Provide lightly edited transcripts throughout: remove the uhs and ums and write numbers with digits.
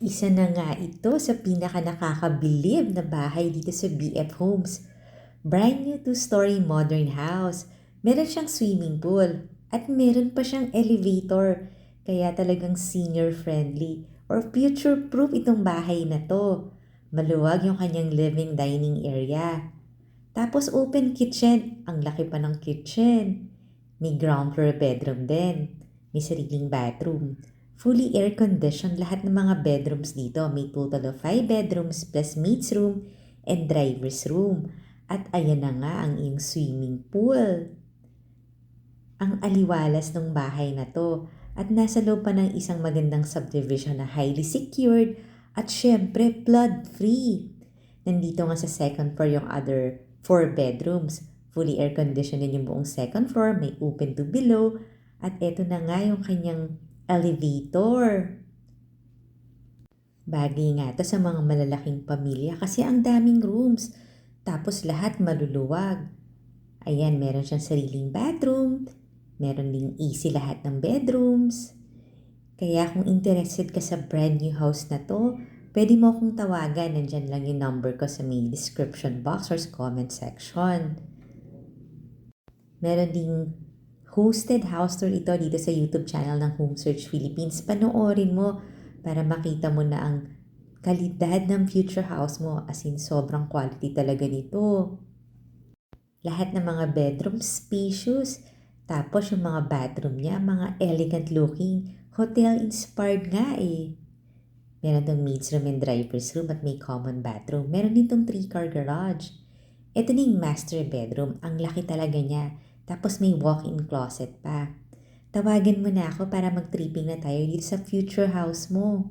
Isa na nga ito sa pinaka-nakakabilib na bahay dito sa BF Homes. Brand new two-story modern house. Meron siyang swimming pool at meron pa siyang elevator. Kaya talagang senior-friendly or future-proof itong bahay na to. Maluwag yung kanyang living dining area. Tapos open kitchen. Ang laki pa ng kitchen. May ground floor bedroom din. May sariling bathroom. Fully air-conditioned lahat ng mga bedrooms dito. May total of 5 bedrooms plus maid's room and driver's room. At ayan na nga ang iyong swimming pool. Ang aliwalas ng bahay na to. At nasa loob pa ng isang magandang subdivision na highly secured at syempre flood-free. Nandito nga sa second floor yung other 4 bedrooms. Fully air-conditioned din yung buong second floor, may open to below. At eto na nga yung kanyang elevator. Bagay nga to sa mga malalaking pamilya kasi ang daming rooms. Tapos lahat maluluwag. Ayan, meron siyang sariling bathroom. Meron ding AC lahat ng bedrooms. Kaya kung interested ka sa brand new house na to, pwede mo akong tawagan. Nandyan lang yung number ko sa may description box or comment section. Meron ding hosted house tour ito dito sa YouTube channel ng Home Search Philippines. Panoorin mo para makita mo na ang kalidad ng future house mo. As in, sobrang quality talaga nito. Lahat ng mga bedroom spacious. Tapos yung mga bathroom niya, mga elegant looking. Hotel-inspired nga eh. Meron tong maid's room and driver's room at may common bathroom. Meron din tong 3-car garage. Ito na yung master bedroom. Ang laki talaga niya. Tapos may walk-in closet pa. Tawagan mo na ako para mag-tripping na tayo dito sa future house mo.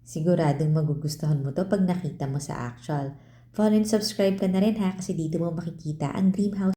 Siguradong magugustuhan mo to pag nakita mo sa actual. Follow and subscribe ka na rin ha kasi dito mo makikita ang dream house